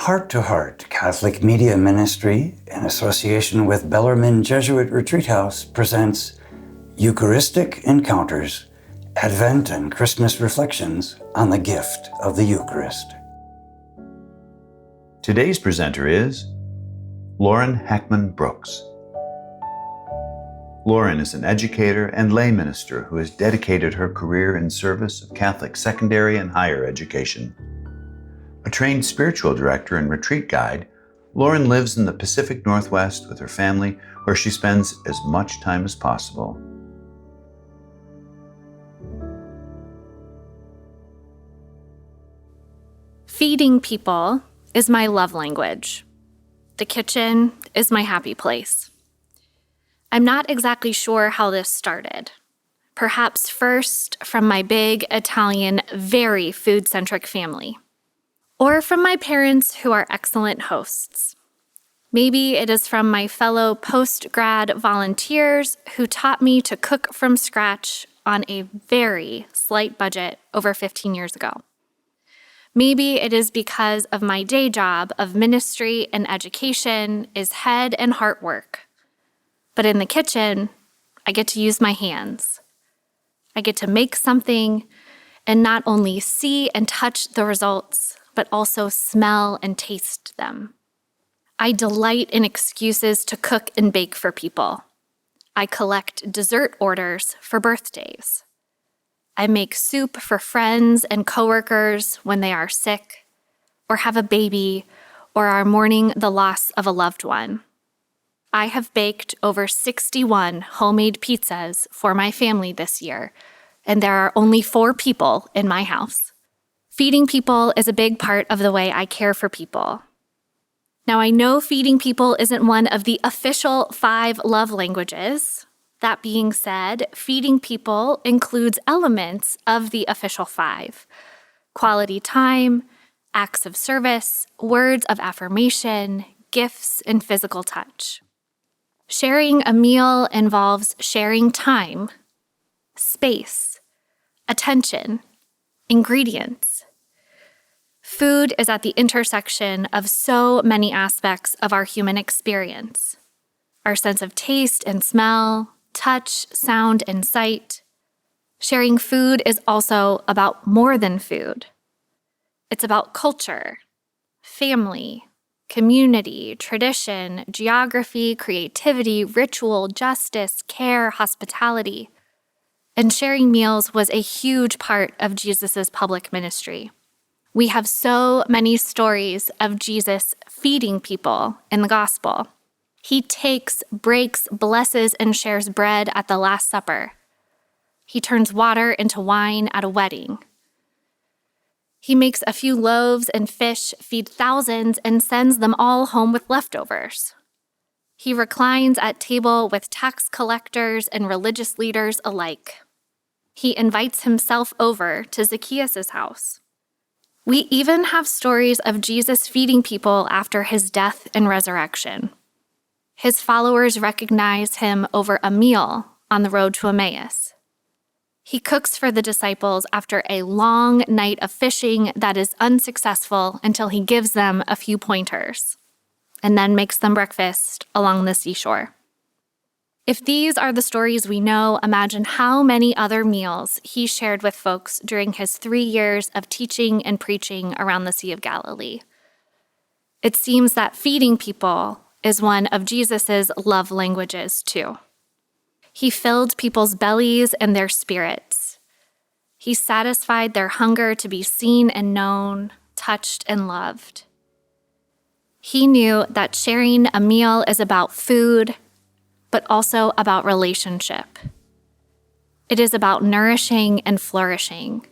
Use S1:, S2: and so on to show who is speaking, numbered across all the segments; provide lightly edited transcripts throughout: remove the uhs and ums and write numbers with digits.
S1: Heart to Heart Catholic Media Ministry, in association with Bellarmine Jesuit Retreat House, presents Eucharistic Encounters, Advent and Christmas Reflections on the Gift of the Eucharist.
S2: Today's presenter is Lauren Hackman-Brooks. Lauren is an educator and lay minister who has dedicated her career in service of Catholic secondary and higher education. A trained spiritual director and retreat guide, Lauren lives in the Pacific Northwest with her family, where she spends as much time as possible.
S3: Feeding people is my love language. The kitchen is my happy place. I'm not exactly sure how this started. Perhaps first from my big Italian, very food-centric family. Or from my parents who are excellent hosts. Maybe it is from my fellow post-grad volunteers who taught me to cook from scratch on a very slight budget over 15 years ago. Maybe it is because of my day job of ministry and education is head and heart work. But in the kitchen, I get to use my hands. I get to make something and not only see and touch the results, but also smell and taste them. I delight in excuses to cook and bake for people. I collect dessert orders for birthdays. I make soup for friends and coworkers when they are sick, or have a baby, or are mourning the loss of a loved one. I have baked over 61 homemade pizzas for my family this year, and there are only 4 people in my house. Feeding people is a big part of the way I care for people. Now, I know feeding people isn't one of the official 5 love languages. That being said, feeding people includes elements of the official 5: quality time, acts of service, words of affirmation, gifts, and physical touch. Sharing a meal involves sharing time, space, attention, ingredients. Food is at the intersection of so many aspects of our human experience. Our sense of taste and smell, touch, sound, and sight. Sharing food is also about more than food. It's about culture, family, community, tradition, geography, creativity, ritual, justice, care, hospitality. And sharing meals was a huge part of Jesus' public ministry. We have so many stories of Jesus feeding people in the gospel. He takes, breaks, blesses, and shares bread at the Last Supper. He turns water into wine at a wedding. He makes a few loaves and fish feed thousands and sends them all home with leftovers. He reclines at table with tax collectors and religious leaders alike. He invites himself over to Zacchaeus' house. We even have stories of Jesus feeding people after his death and resurrection. His followers recognize him over a meal on the road to Emmaus. He cooks for the disciples after a long night of fishing that is unsuccessful until he gives them a few pointers, and then makes them breakfast along the seashore. If these are the stories we know, imagine how many other meals he shared with folks during his 3 years of teaching and preaching around the Sea of Galilee. It seems that feeding people is one of Jesus' love languages, too. He filled people's bellies and their spirits. He satisfied their hunger to be seen and known, touched and loved. He knew that sharing a meal is about food, but also about relationship. It is about nourishing and flourishing.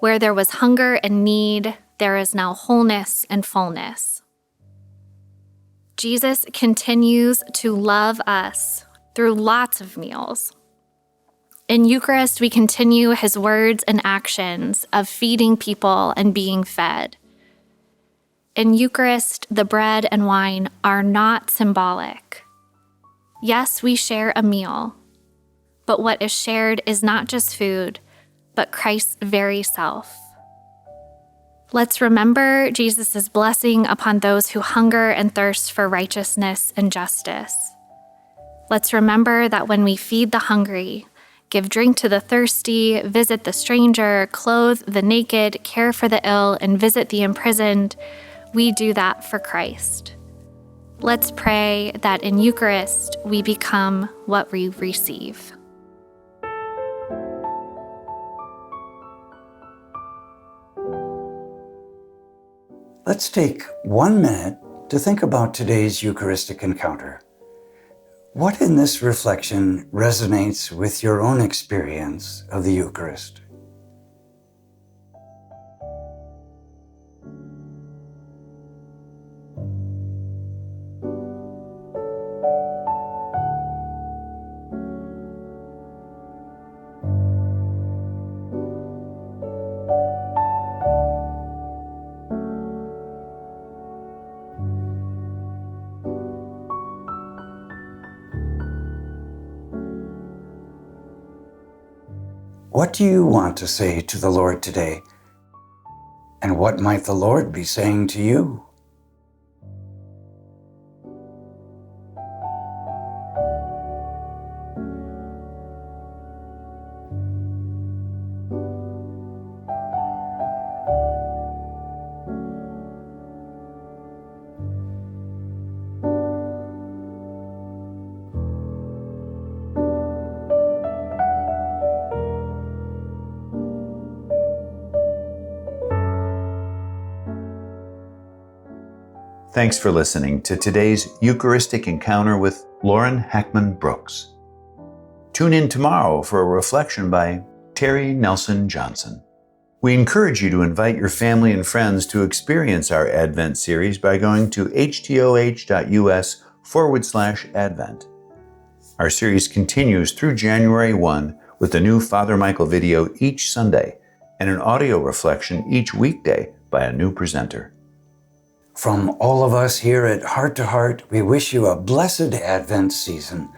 S3: Where there was hunger and need, there is now wholeness and fullness. Jesus continues to love us through lots of meals. In Eucharist, we continue his words and actions of feeding people and being fed. In Eucharist, the bread and wine are not symbolic. Yes, we share a meal, but what is shared is not just food, but Christ's very self. Let's remember Jesus' blessing upon those who hunger and thirst for righteousness and justice. Let's remember that when we feed the hungry, give drink to the thirsty, visit the stranger, clothe the naked, care for the ill, and visit the imprisoned, we do that for Christ. Let's pray that in Eucharist we become what we receive.
S1: Let's take 1 minute to think about today's Eucharistic encounter. What in this reflection resonates with your own experience of the Eucharist? What do you want to say to the Lord today? And what might the Lord be saying to you?
S2: Thanks for listening to today's Eucharistic Encounter with Lauren Hackman-Brooks. Tune in tomorrow for a reflection by Terry Nelson Johnson. We encourage you to invite your family and friends to experience our Advent series by going to htoh.us/Advent. Our series continues through January 1 with a new Father Michael video each Sunday and an audio reflection each weekday by a new presenter.
S1: From all of us here at Heart to Heart, we wish you a blessed Advent season,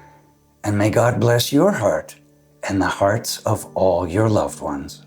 S1: and may God bless your heart and the hearts of all your loved ones.